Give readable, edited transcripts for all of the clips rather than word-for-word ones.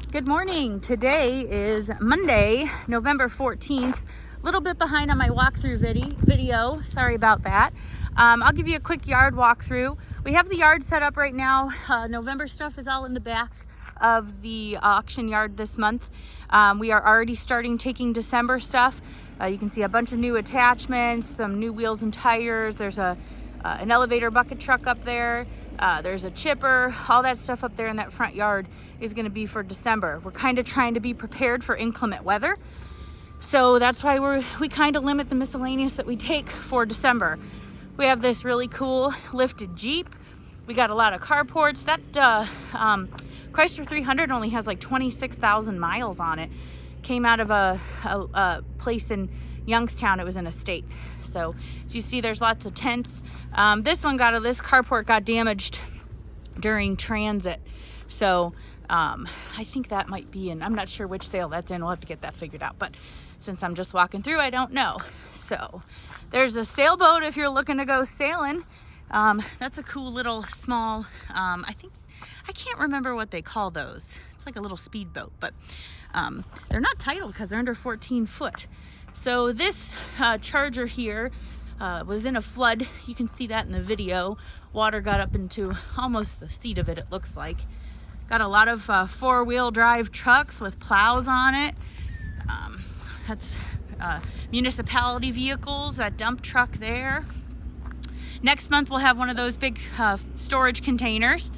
Good morning. Today is Monday, November 14th. A little bit behind on my walkthrough video. Sorry about that. I'll give you a quick yard walkthrough. We have the yard set up right now. November stuff is all in the back of the auction yard this month. We are already starting taking December stuff. You can see a bunch of new attachments, some new wheels and tires. There's an elevator bucket truck up there. There's a chipper. All that stuff up there in that front yard is going to be for December. We're kind of trying to be prepared for inclement weather. So that's why we kind of limit the miscellaneous that we take for December. We have this really cool lifted Jeep. We got a lot of carports. That Chrysler 300 only has like 26,000 miles on it. Came out of a place in Youngstown. It was an estate. So as you see, there's lots of tents. This carport got damaged during transit. So I think that might be I'm not sure which sale that's in. We'll have to get that figured out. But since I'm just walking through, I don't know. So there's a sailboat if you're looking to go sailing. That's a cool little small, I can't remember what they call those. It's like a little speedboat, but they're not titled because they're under 14 foot. So this Charger here was in a flood. You can see that in the video. Water got up into almost the seat of it, it looks like. Got a lot of four-wheel drive trucks with plows on it. That's municipality vehicles, that dump truck there. Next month we'll have one of those big storage containers.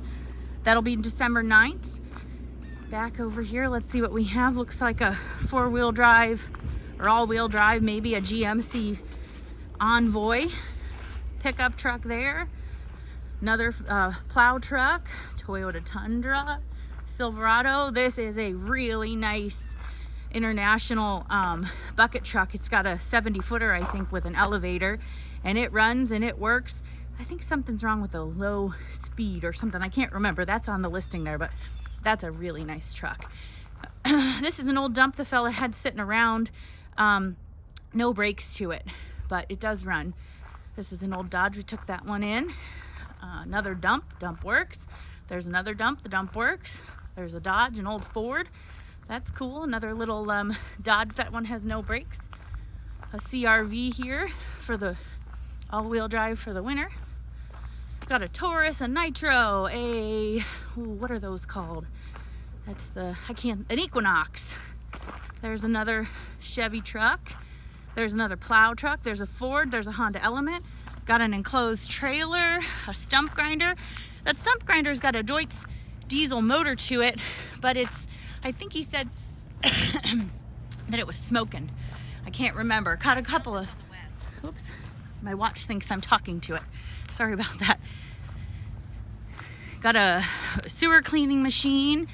That'll be December 9th. Back over here, let's see what we have. Looks like a four-wheel drive or all-wheel drive, maybe a GMC Envoy pickup truck there. Another plow truck, Toyota Tundra, Silverado. This is a really nice international bucket truck. It's got a 70-footer, I think, with an elevator, and it runs and it works. I think something's wrong with the low speed or something. I can't remember. That's on the listing there, but that's a really nice truck. This is an old dump the fella had sitting around. No brakes to it, but it does run. This is an old Dodge. We took that one in. Another dump works. There's another dump, the dump works. There's a Dodge, an old Ford. That's cool. Another little Dodge. That one has no brakes. A CRV here for the all-wheel drive for the winter. Got a Taurus, a Nitro, what are those called? That's an Equinox. There's another Chevy truck. There's another plow truck. There's a Ford. There's a Honda Element. Got an enclosed trailer, a stump grinder. That stump grinder's got a Deutz diesel motor to it, but I think he said that it was smoking. I can't remember. Caught a couple of, oops, my watch thinks I'm talking to it. Sorry about that. Got a sewer cleaning machine.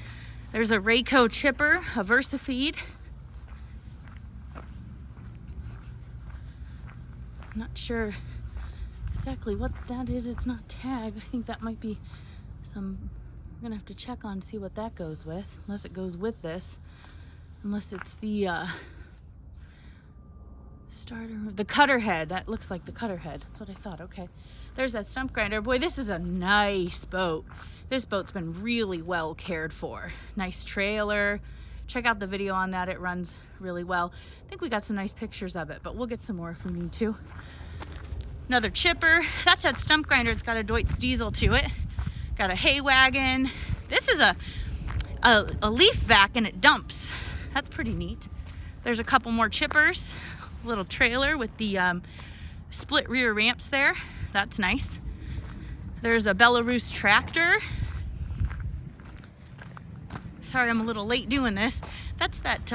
There's a Rayco chipper, a Versafeed. Not sure exactly what that is. It's not tagged. I think that might be I'm gonna have to check on, see what that goes with, unless it goes with this, unless it's the the cutter head. That looks like the cutter head. That's what I thought. Okay, there's that stump grinder. Boy, this is a nice boat. This boat's been really well cared for. Nice trailer. Check out the video on that. It runs really well. I think we got some nice pictures of it, but we'll get some more if we need to. Another chipper. That's that stump grinder. It's got a Deutz diesel to it. Got a hay wagon. This is a leaf vac and it dumps. That's pretty neat. There's a couple more chippers. A little trailer with the split rear ramps there. That's nice. There's a Belarus tractor. Sorry, I'm a little late doing this. That's that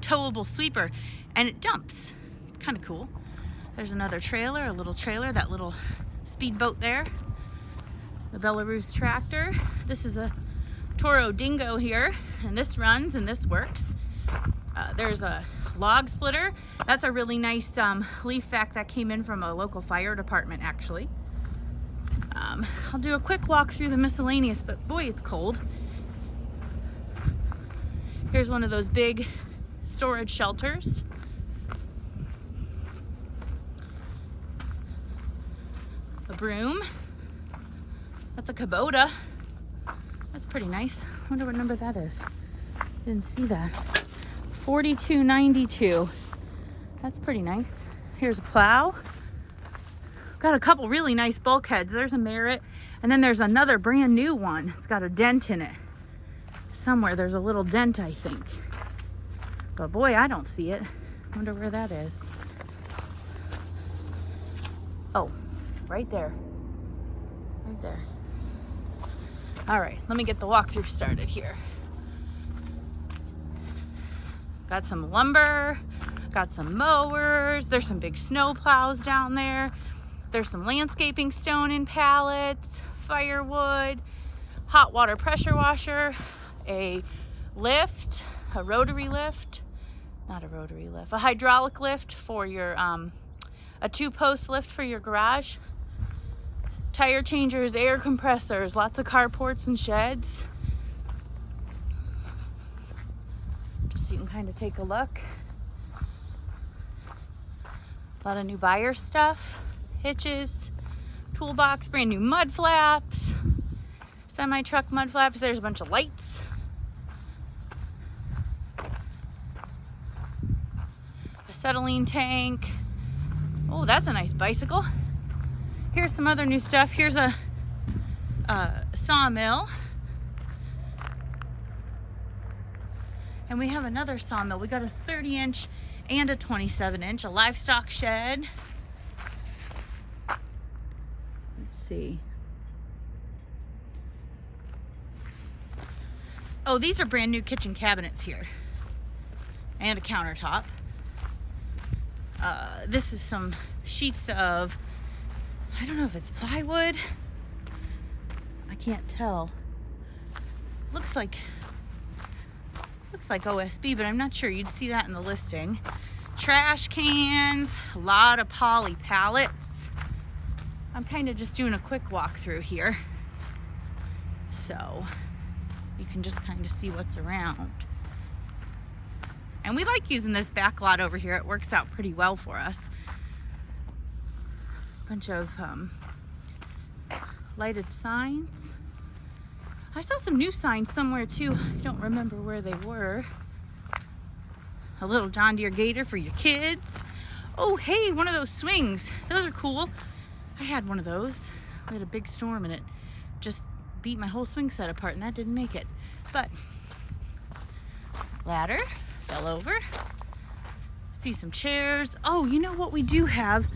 towable sweeper, and it dumps. Kind of cool. There's another trailer, a little trailer, that little speedboat there. The Belarus tractor. This is a Toro Dingo here, and this runs and this works. There's a log splitter. That's a really nice leaf vac that came in from a local fire department, actually. I'll do a quick walk through the miscellaneous, but boy, it's cold. Here's one of those big storage shelters. A broom. That's a Kubota. That's pretty nice. I wonder what number that is. Didn't see that. 4292. That's pretty nice. Here's a plow. Got a couple really nice bulkheads. There's a Merit, and then there's another brand new one. It's got a dent in it. Somewhere there's a little dent, I think. But boy, I don't see it. Wonder where that is. Oh, right there. Right there. All right, let me get the walkthrough started here. Got some lumber, got some mowers. There's some big snow plows down there. There's some landscaping stone in pallets, firewood, hot water pressure washer, a lift, a rotary lift, not a rotary lift, a hydraulic lift for your, a 2-post lift for your garage, tire changers, air compressors, lots of carports and sheds. Just so you can kind of take a look. A lot of new buyer stuff, hitches, toolbox, brand new mud flaps, semi-truck mud flaps. There's a bunch of lights. Acetylene tank. Oh, that's a nice bicycle. Here's some other new stuff. Here's a sawmill. And we have another sawmill. We got a 30-inch and a 27-inch, a livestock shed. Let's see. Oh, these are brand new kitchen cabinets here. And a countertop. This is some sheets of, I don't know if it's plywood. I can't tell. Looks like OSB, but I'm not sure. You'd see that in the listing. Trash cans, a lot of poly pallets. I'm kind of just doing a quick walkthrough here, so you can just kind of see what's around. And we like using this back lot over here. It works out pretty well for us. Bunch of lighted signs. I saw some new signs somewhere too. I don't remember where they were. A little John Deere Gator for your kids. Oh, hey, one of those swings. Those are cool. I had one of those. We had a big storm and it just beat my whole swing set apart, and that didn't make it. But ladder fell over. See some chairs. Oh, you know what we do have?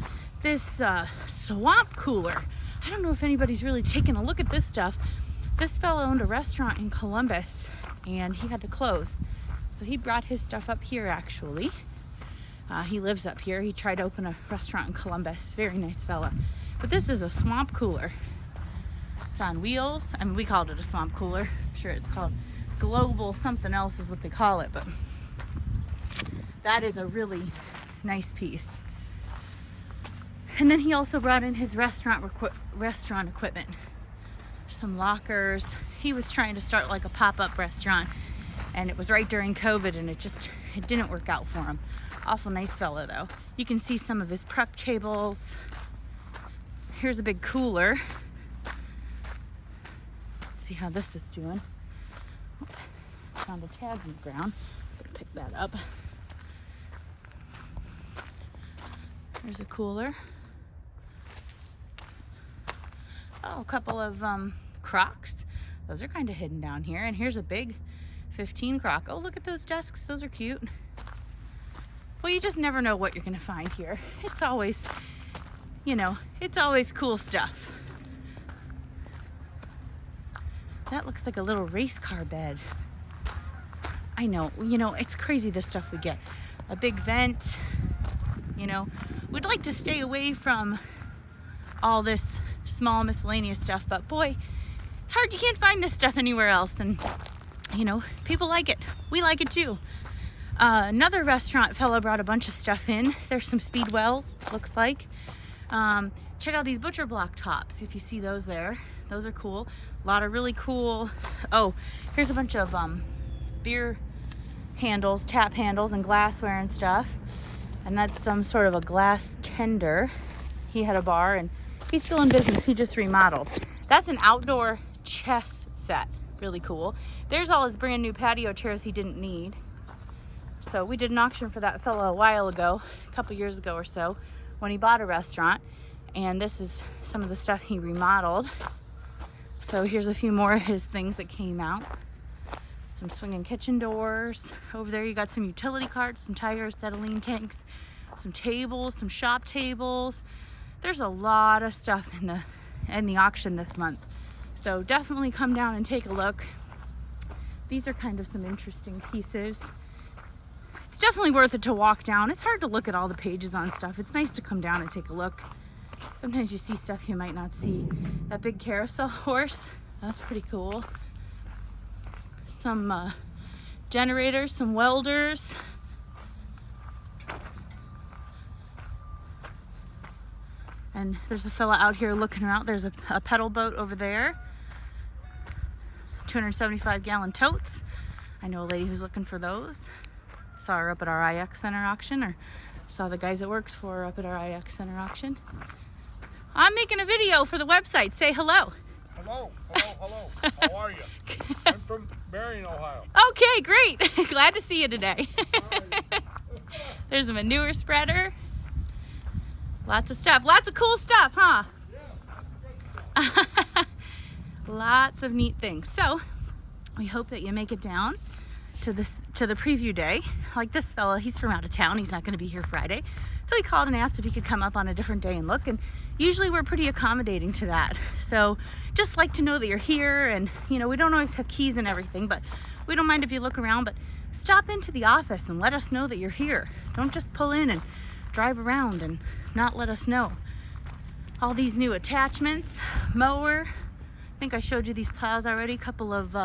This swamp cooler. I don't know if anybody's really taken a look at this stuff. This fellow owned a restaurant in Columbus and he had to close. So he brought his stuff up here actually. He lives up here. He tried to open a restaurant in Columbus. Very nice fella. But this is a swamp cooler. It's on wheels. I mean, we called it a swamp cooler. I'm sure it's called Global something else is what they call it, but that is a really nice piece. And then he also brought in his restaurant equipment. Some lockers. He was trying to start like a pop-up restaurant, and it was right during COVID, and it didn't work out for him. Awful nice fella though. You can see some of his prep tables. Here's a big cooler. Let's see how this is doing. Found a tag in the ground. Pick that up. There's a cooler. Oh, a couple of Crocs. Those are kind of hidden down here. And here's a big 15 Croc. Oh, look at those desks. Those are cute. Well, you just never know what you're going to find here. It's always, you know, it's always cool stuff. That looks like a little race car bed. I know, you know, it's crazy the stuff we get. A big vent, you know. We'd like to stay away from all this small miscellaneous stuff, but boy, it's hard. You can't find this stuff anywhere else, and you know, people like it. We like it too. Another restaurant fella brought a bunch of stuff in. There's some Speedwells, looks like. Check out these butcher block tops, if you see those there. Those are cool. A lot of really cool, oh, here's a bunch of beer handles, tap handles, and glassware and stuff. And that's some sort of a glass tender. He had a bar, and he's still in business. He just remodeled. That's an outdoor chess set. really cool. There's all his brand new patio chairs he didn't need. So we did an auction for that fella a while ago, a couple years ago or so, when he bought a restaurant. And this is some of the stuff he remodeled. So here's a few more of his things that came out. Some swinging kitchen doors. Over there you got some utility carts, some tires, acetylene tanks, some tables, some shop tables. There's a lot of stuff in the auction this month. So definitely come down and take a look. These are kind of some interesting pieces. It's definitely worth it to walk down. It's hard to look at all the pages on stuff. It's nice to come down and take a look. Sometimes you see stuff you might not see. That big carousel horse, that's pretty cool. Some generators, some welders. And there's a fella out here looking around. There's a pedal boat over there. 275-gallon totes. I know a lady who's looking for those. Saw her up at our IX Center auction, or saw the guys that works for her up at our IX Center auction. I'm making a video for the website. Say hello. Hello, hello, hello. How are you? I'm from Marion, Ohio. Okay, great. Glad to see you today. There's a manure spreader. Lots of stuff. Lots of cool stuff, huh? Yeah, that's good stuff. Lots of neat things. So we hope that you make it down to the preview day. Like this fella, he's from out of town. He's not going to be here Friday. So he called and asked if he could come up on a different day and look. And usually we're pretty accommodating to that. So just like to know that you're here. And, you know, we don't always have keys and everything, but we don't mind if you look around. But stop into the office and let us know that you're here. Don't just pull in and drive around and not let us know. All these new attachments, mower. I think I showed you these plows already. A couple of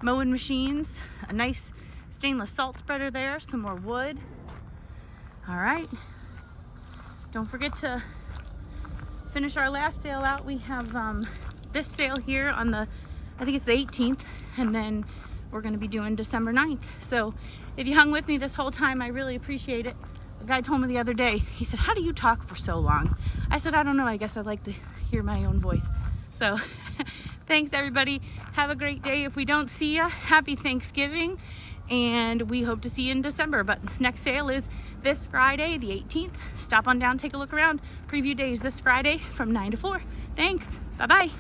mowing machines. A nice stainless salt spreader there. Some more wood. All right. Don't forget to finish our last sale out. We have this sale here on the, I think it's the 18th, and then we're going to be doing December 9th. So if you hung with me this whole time, I really appreciate it. A guy told me the other day, he said, how do you talk for so long? I said, I don't know. I guess I like to hear my own voice. So thanks, everybody. Have a great day. If we don't see you, happy Thanksgiving. And we hope to see you in December. But next sale is this Friday, the 18th. Stop on down, take a look around. Preview day is this Friday from 9 to 4. Thanks. Bye-bye.